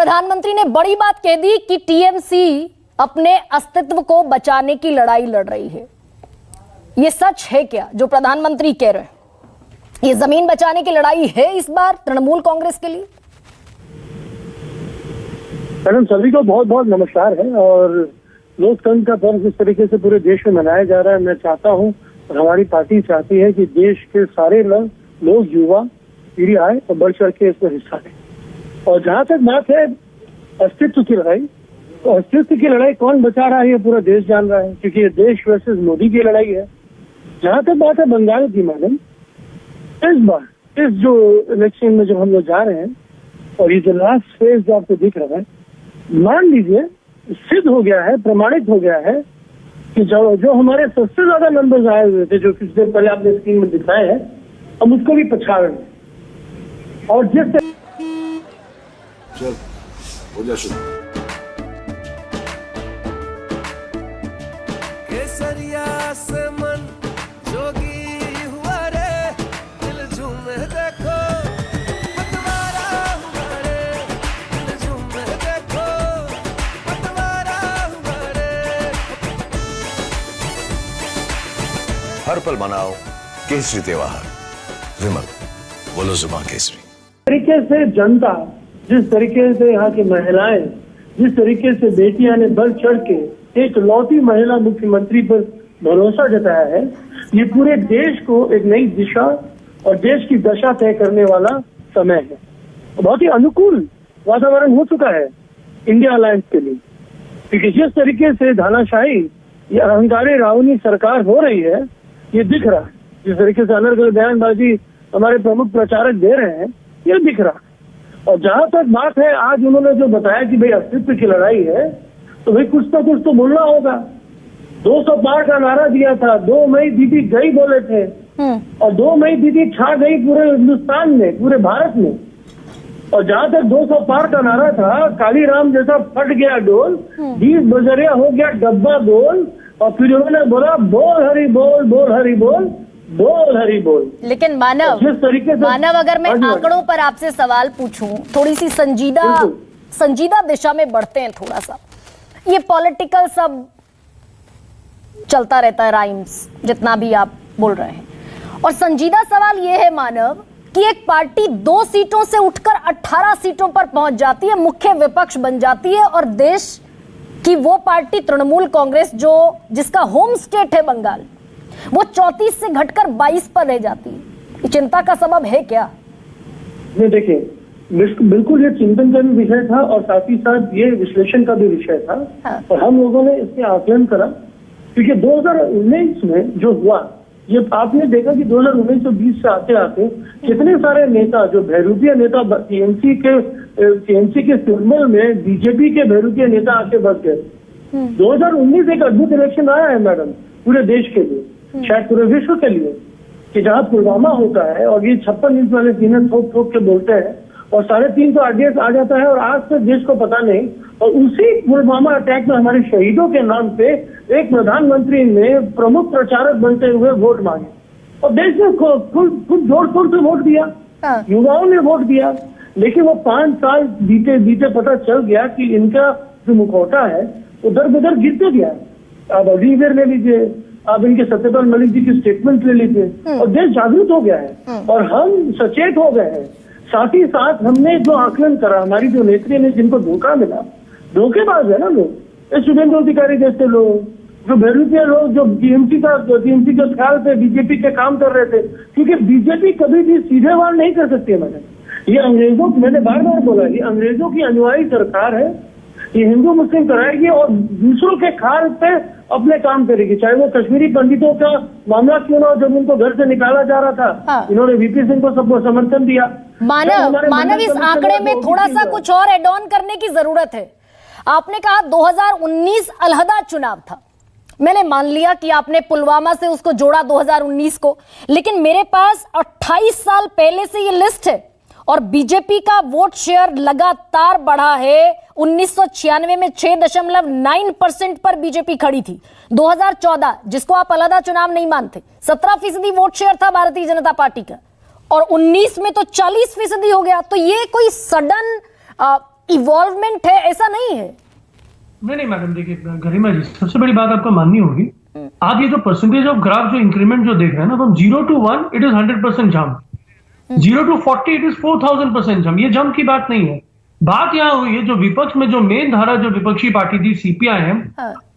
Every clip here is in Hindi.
प्रधानमंत्री ने बड़ी बात कह दी कि टीएमसी अपने अस्तित्व को बचाने की लड़ाई लड़ रही है। ये सच है क्या जो प्रधानमंत्री कह रहे हैं? ये जमीन बचाने की लड़ाई है इस बार तृणमूल कांग्रेस के लिए? मैडम, सभी को बहुत बहुत नमस्कार है। और लोकतंत्र का पर्व इस तरीके से पूरे देश में मनाया जा रहा है। मैं चाहता हूं और हमारी पार्टी चाहती है कि देश के सारे लोग, युवा पीढ़ी आए और बढ़ चढ़ के इसमें हिस्सा लें। और जहां तक बात है अस्तित्व की लड़ाई, तो अस्तित्व की लड़ाई कौन बचा रहा है ये पूरा देश जान रहा है, क्योंकि ये देश वर्सेस मोदी की लड़ाई है। जहां तक बात है बंगाल की, मैडम, इस बार इस जो इलेक्शन में जब हम लोग जा रहे हैं और ये जो लास्ट फेज जो आपको दिख रहा है, मान लीजिए सिद्ध हो गया है, प्रमाणित हो गया है कि जो हमारे सबसे ज्यादा नंबर्स आए हुए थे, जो कुछ देर पहले आपने स्क्रीन में दिखाए हैं, हम उसको भी पछाड़ रहे हैं। और जिस चल हो जा शुरू। केसरिया से मन जोगी हुआ रे, दिल झूमे देखो पतवारा हुआ रे, दिल झूमे देखो पतवारा हुआ रे। हर पल मनाओ केसरी त्योहार। विमल, बोलो जुबान केसरी। तरीके से जनता, जिस तरीके से यहाँ की महिलाएं, जिस तरीके से बेटियां ने बढ़ चढ़ के एक लौटी महिला मुख्यमंत्री पर भरोसा जताया है, ये पूरे देश को एक नई दिशा और देश की दशा तय करने वाला समय है। बहुत ही अनुकूल वातावरण हो चुका है इंडिया अलायंस के लिए, क्योंकि जिस तरीके से धानाशाही या अहंकारी रावनी सरकार हो रही है, ये दिख रहा है। जिस तरीके से अनर्गल बयानबाजी हमारे प्रमुख प्रचारक दे रहे हैं, ये दिख रहा है। और जहां तक बात है, आज उन्होंने जो बताया कि भाई अस्तित्व की लड़ाई है, तो भाई कुछ तो बोलना होगा। 200 पार का नारा दिया था, 2 मई दीदी गई बोले थे, और 2 मई दीदी छा गई पूरे हिंदुस्तान में, पूरे भारत में। और जहां तक 200 पार का नारा था, काली राम जैसा फट गया डोल, 20 बजरिया हो गया डब्बा गोल, और फिर उन्होंने बोला बोल हरि बोल, बोल हरि बोल, बोल हरि बोल। लेकिन मानव, जिस तरीके से अगर मैं आंकड़ों पर आपसे सवाल पूछूं, थोड़ी सी संजीदा दिशा में बढ़ते हैं थोड़ा सा। ये पॉलिटिकल सब चलता रहता है, राइम्स जितना भी आप बोल रहे हैं, और संजीदा सवाल ये है मानव कि एक पार्टी 2 सीटों से उठकर 18 सीटों पर पहुंच जाती है, मुख्य विपक्ष बन जाती है, और देश की वो पार्टी तृणमूल कांग्रेस जिसका होम स्टेट है बंगाल, वो 34 से घटकर 22 पर रह जाती है। ये चिंता का सबब है क्या? नहीं, देखिए, बिल्कुल ये चिंतन का भी विषय था और साथ ही साथ ये विश्लेषण का भी विषय था। हाँ। और हम लोगों ने इसके आकलन करा, क्योंकि 2019 में जो हुआ, ये आपने देखा कि 2019 और 20 से आते आते कितने सारे नेता, जो बहरूपिया नेता टीएमसी के सिंबल में बीजेपी के बहरूपिया नेता आके बस गए। 2019 एक अद्भुत इलेक्शन आया है मैडम, पूरे देश के लिए, शायद पूरे विश्व के लिए, कि जहां पुलवामा होता है और ये 56 इंच वाले सीने ठोक के बोलते हैं और 3.5 तो आरडीएक्स आ जाता है, और आज तक देश को पता नहीं। और उसी पुलवामा अटैक में हमारे शहीदों के नाम पे एक प्रधानमंत्री ने प्रमुख प्रचारक बनते हुए वोट मांगे, और देश ने खुद जोर शोर से वोट दिया, युवाओं ने वोट दिया। लेकिन वो 5 साल बीते पता चल गया कि इनका जो मुखौटा है वो दर बदर गिरते गया। आप अग्निवीर ले लीजिए, आप इनके सत्यपाल मलिक जी की स्टेटमेंट ले लीजिए, और देश जागरूक हो गया है और हम सचेत हो गए हैं। साथ ही साथ हमने जो आकलन करा, हमारी जो नेत्री ने जिनको धोखा मिला, धोखेबाज है ना लोग, शुभेंदु अधिकारी जैसे लोग, जो बहरूपिया लोग, जो टीएमसी के ख्याल से बीजेपी के काम कर रहे थे, क्योंकि बीजेपी कभी भी सीधे वार नहीं कर सकती है। ये अंग्रेजों, मैंने बार बार बोला, ये अंग्रेजों की अनुयायी सरकार है। ये हिंदू मुस्लिम कराएगी और दूसरों के ख्याल पे अपने काम करेगी, चाहे वो कश्मीरी पंडितों का मामला क्यों ना हो, जब उनको घर से निकाला जा रहा था। हाँ। इन्होंने वीपी सिंह को सब समर्थन दिया। मानव इस आंकड़े में थोड़ा सा कुछ और एड ऑन करने की जरूरत है। आपने कहा 2019 अलहदा चुनाव था, मैंने मान लिया कि आपने पुलवामा से उसको जोड़ा 2019 को, लेकिन मेरे पास 28 साल पहले से ये लिस्ट है और बीजेपी का वोट शेयर लगातार बढ़ा है। 1996 में 6.9% पर बीजेपी खड़ी थी। 2014, जिसको आप अलहदा चुनाव नहीं मानते, 17% वोट शेयर था भारतीय जनता पार्टी का, और 19 में तो 40% हो गया। तो ये कोई सडन इवॉल्वमेंट है, ऐसा नहीं है। नहीं मैडम, देखिए गरिमा जी, सबसे बड़ी बात आपको माननी होगी, आप ये जो परसेंटेज ऑफ ग्राफ जो इंक्रीमेंट जो देख रहे हैं ना, तो 0 to 1 it is 100% jump, 0 to 40 it is 4000% jump. ये जंप की बात नहीं है। बात यहाँ हुई है, जो विपक्ष में जो मेन धारा जो विपक्षी पार्टी थी सीपीआईएम,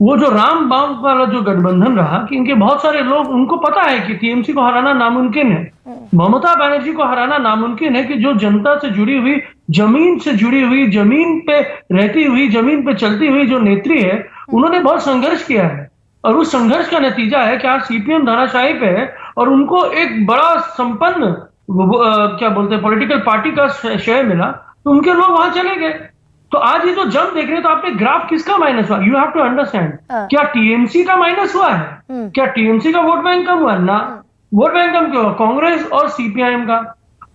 वो जो राम बाम वाला जो गठबंधन रहा, कि इनके बहुत सारे लोग, उनको पता है कि टीएमसी को हराना नामुमकिन है, ममता बनर्जी को हराना नामुमकिन है, कि जो जनता से जुड़ी हुई, जमीन से जुड़ी हुई, जमीन पे रहती हुई, जमीन पे चलती हुई जो नेत्री है, उन्होंने बहुत संघर्ष किया है, और उस संघर्ष का नतीजा है कि आज सीपीएम धराशायी पे है, और उनको एक बड़ा संपन्न क्या बोलते हैं पॉलिटिकल पार्टी का श्रेय मिला, तो उनके लोग वहां चले गए। तो आज ये जो जंप देख रहे हैं, तो आपने ग्राफ किसका माइनस हुआ? यू हैव टू अंडरस्टैंड, क्या टीएमसी का माइनस हुआ है? क्या टीएमसी का वोट बैंक कम हुआ? ना, वोट बैंक कम क्यों? कांग्रेस और सीपीआईएम का।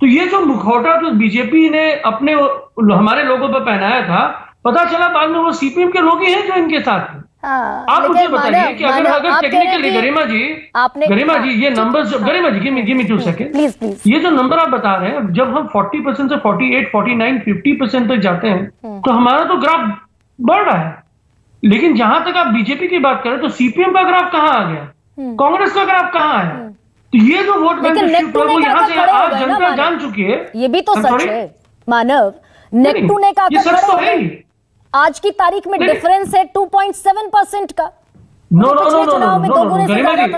तो ये जो मुखौटा जो बीजेपी ने अपने हमारे लोगों पर पहनाया था, पता चला बाद में वो सीपीएम के लोग ही हैं जो इनके साथ हैं। आप मुझे बताइए कि अगर टेक्निकली गरिमा जी ये numbers, Garima ji give me 2 second please, ये जो नंबर आप बता रहे हैं, जब हम 40% से 48, 49, 50% तक जाते हैं, तो हमारा तो ग्राफ बढ़ रहा है। लेकिन जहां तक आप बीजेपी की बात करें, तो सीपीएम का ग्राफ कहां आ गया, कांग्रेस का ग्राफ कहां है? तो ये जो वोट बैंक वो यहाँ से आज जनता जान चुकी है। ये भी तो सच है मानव, नेक टू नेक आकर सच तो है ही। आज की तारीख में डिफरेंस है 2.7% का। नो गरिमा जी,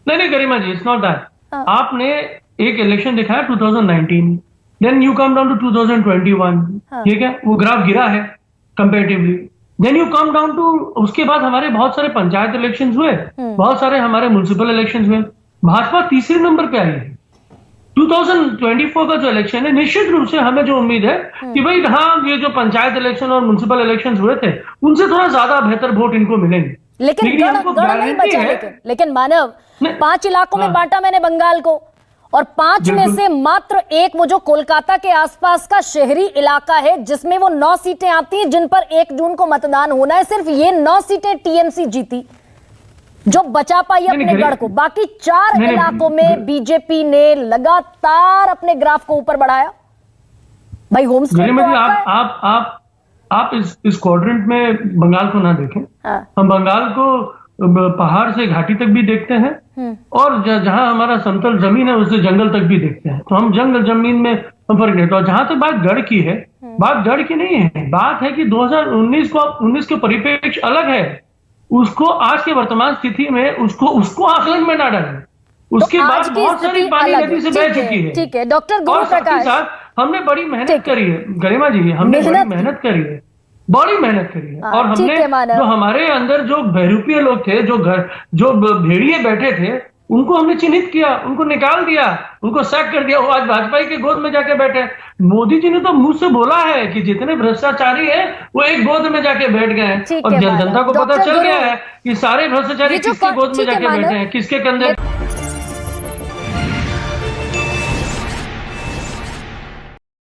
नहीं Garima ji, it's not that. आपने एक इलेक्शन दिखाया 2019, then you come down to 2021, ठीक है, वो ग्राफ गिरा है comparatively. Then you come down to, उसके बाद हमारे बहुत सारे पंचायत इलेक्शंस हुए, बहुत सारे हमारे म्युनिसिपल इलेक्शंस हुए, भाजपा तीसरे नंबर पे आई है। 2024 का जो इलेक्शन है, निश्चित रूप से हमें जो उम्मीद है कि भाई हाँ, ये जो पंचायत इलेक्शन और म्युनिसिपल इलेक्शंस हुए थे, उनसे थोड़ा ज्यादा बेहतर वोट इनको मिलेंगे। लेकिन गढ़ नहीं बचा। लेकिन मानव, 5 इलाकों में बांटा मैंने बंगाल को, और 5 में से मात्र एक वो जो कोलकाता के आसपास का शहरी इलाका है, जिसमें वो 9 सीटें आती हैं, जिन पर 1 जून को मतदान होना है। सिर्फ ये 9 सीटें टीएमसी जीती, जो बचा पाई अपने गढ़ को। बाकी 4 इलाकों में बीजेपी ने लगातार अपने ग्राफ को ऊपर बढ़ाया। भाई होम स्टेट आप इस क्वाड्रेंट में बंगाल को ना देखें। हम बंगाल को पहाड़ से घाटी तक भी देखते हैं, और जहां हमारा समतल जमीन है उससे जंगल तक भी देखते हैं। तो हम जंगल जमीन में फर्क नहीं। तो जहां तक बात गढ़ की है, बात गढ़ की नहीं है, बात है कि 2019 के परिप्रेक्ष्य अलग है। उसको आज के वर्तमान स्थिति में उसको आकलन में ना डालें। उसके बाद बहुत सारी पानी नदी से बह चुकी है। ठीक है डॉक्टर गुरु प्रकाश, हमने बड़ी मेहनत करी है गरिमा जी, हमने बड़ी मेहनत करी है, बड़ी मेहनत करी है। और हमने जो हमारे अंदर जो बहरूपिये लोग थे, जो भेड़िए बैठे थे, उनको हमने चिन्हित किया, उनको निकाल दिया, उनको सैक कर दिया। वो आज भाजपा के गोद में जाके बैठे। मोदी जी ने तो मुंह से बोला है कि जितने भ्रष्टाचारी हैं वो एक गोद में जाके बैठ गए हैं, और जनता को पता चल गया है कि सारे भ्रष्टाचारी किसके गोद में जाके बैठे हैं, किसके कंधे।